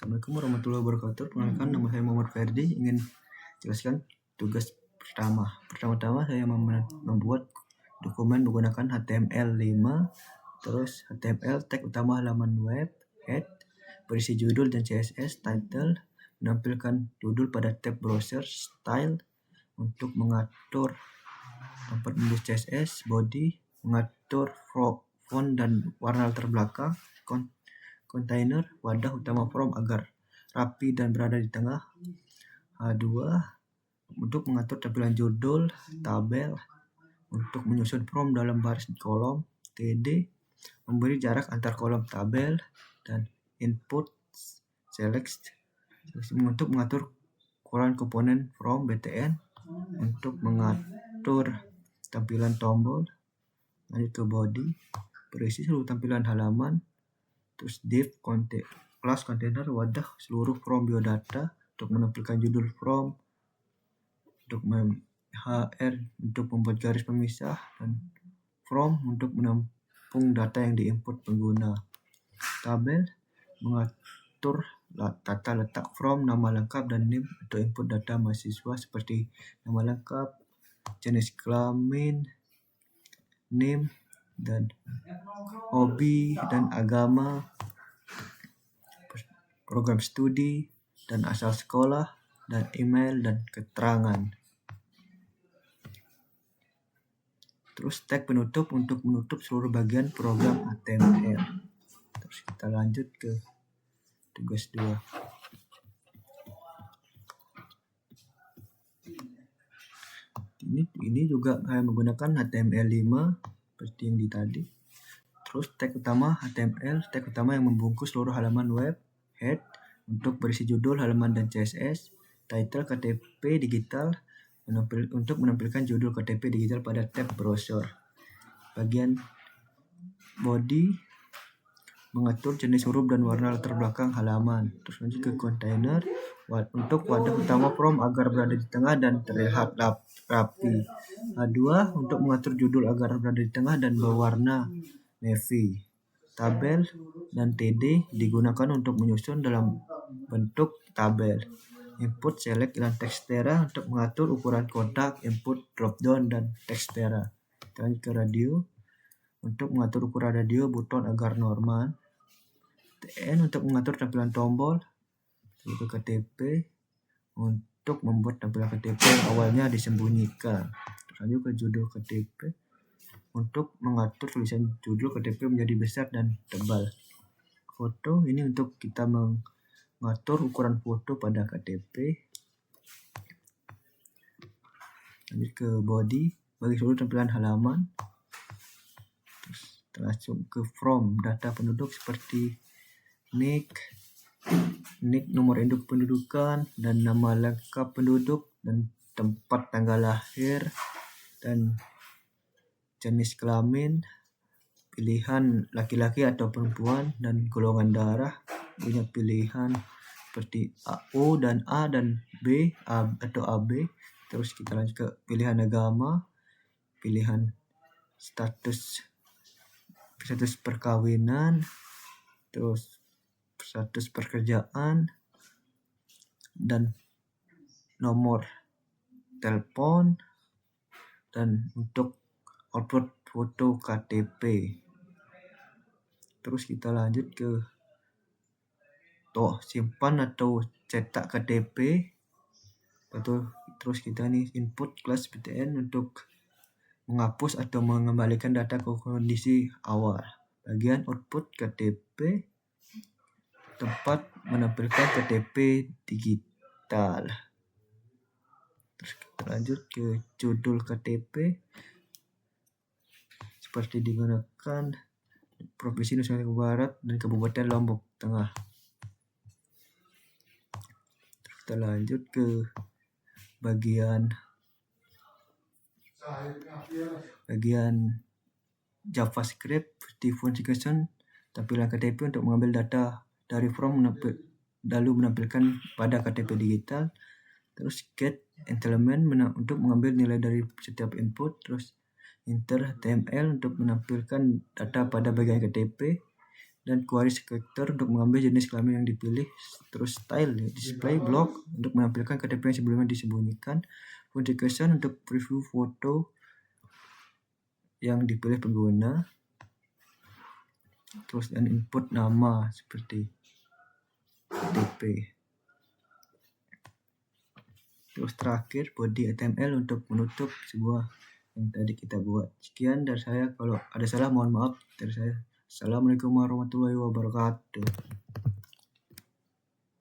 Assalamualaikum warahmatullahi wabarakatuh. Perkenalkan, nama saya Muhammad Ferdi. Ingin jelaskan tugas pertama. Pertama-tama saya membuat dokumen menggunakan HTML5, terus HTML tag utama halaman web, head, berisi judul dan CSS, title, menampilkan judul pada tab browser, style, untuk mengatur tempat menulis CSS, body, mengatur font dan warna latar belakang, kontainer, wadah utama form agar rapi dan berada di tengah. H2 untuk mengatur tampilan judul, tabel, untuk menyusun form dalam baris kolom. TD memberi jarak antar kolom tabel dan input select untuk mengatur ukuran komponen from btn, untuk mengatur tampilan tombol. Lanjut ke body, berisi seluruh tampilan halaman. Terus div kelas kontainer, wadah seluruh from biodata untuk menampilkan judul from, untuk hr untuk membuat garis pemisah, dan from untuk menampung data yang diinput pengguna. Tabel mengatur tata letak from, nama lengkap, dan name untuk input data mahasiswa seperti nama lengkap, jenis kelamin, name, dan hobi dan agama, program studi dan asal sekolah, dan email dan keterangan. Terus tag penutup untuk menutup seluruh bagian program HTML. Terus kita lanjut ke tugas 2. Ini juga saya menggunakan HTML5 seperti yang di tadi. Terus tag utama HTML, tag utama yang membungkus seluruh halaman web, head untuk berisi judul, halaman, dan CSS, title KTP digital untuk menampilkan judul KTP digital pada tab browser. Bagian body mengatur jenis huruf dan warna latar belakang halaman. Terus lanjut ke container untuk wadah utama from agar berada di tengah dan terlihat rapi. H2 untuk mengatur judul agar berada di tengah dan berwarna navy. Tabel dan TD digunakan untuk menyusun dalam bentuk tabel. Input select dan textera untuk mengatur ukuran kotak, input dropdown, dan textera. Lanjut ke radio untuk mengatur ukuran radio, buton agar normal. TN untuk mengatur tampilan tombol. Ke KTP untuk membuat tampilan KTP yang awalnya disembunyikan. Lanjut ke judul KTP untuk mengatur tulisan judul KTP menjadi besar dan tebal. Foto ini untuk kita mengatur ukuran foto pada KTP. Lanjut ke body bagi seluruh tampilan halaman. Terus langsung ke from, data penduduk seperti nick, nomor induk pendudukan, dan nama lengkap penduduk, dan tempat tanggal lahir, dan jenis kelamin, pilihan laki-laki atau perempuan, dan golongan darah. Punya pilihan seperti O dan A dan B atau AB. Terus kita lanjut ke pilihan agama, pilihan status perkawinan, terus status pekerjaan, dan nomor telepon, dan untuk upload foto KTP. Terus kita lanjut ke simpan atau cetak KTP. Terus kita input kelas btn untuk menghapus atau mengembalikan data ke kondisi awal. Bagian output KTP, tempat menampilkan KTP digital. Terus kita lanjut ke judul KTP seperti digunakan Provinsi Nusa Tenggara Barat dan Kabupaten Lombok Tengah. Terus kita lanjut ke bagian JavaScript seperti function tampilan KTP untuk mengambil data dari from lalu menampilkan pada KTP digital. Terus get element untuk mengambil nilai dari setiap input. Terus enter HTML untuk menampilkan data pada bagian KTP. dan query character untuk mengambil jenis kelamin yang dipilih, terus style display block untuk menampilkan KTP yang sebelumnya disembunyikan, authentication untuk preview foto yang dipilih pengguna, terus dan input nama seperti KTP. Terus terakhir body HTML untuk menutup sebuah yang tadi kita buat. Sekian dari saya, kalau ada salah mohon maaf dari saya. Assalamualaikum warahmatullahi wabarakatuh.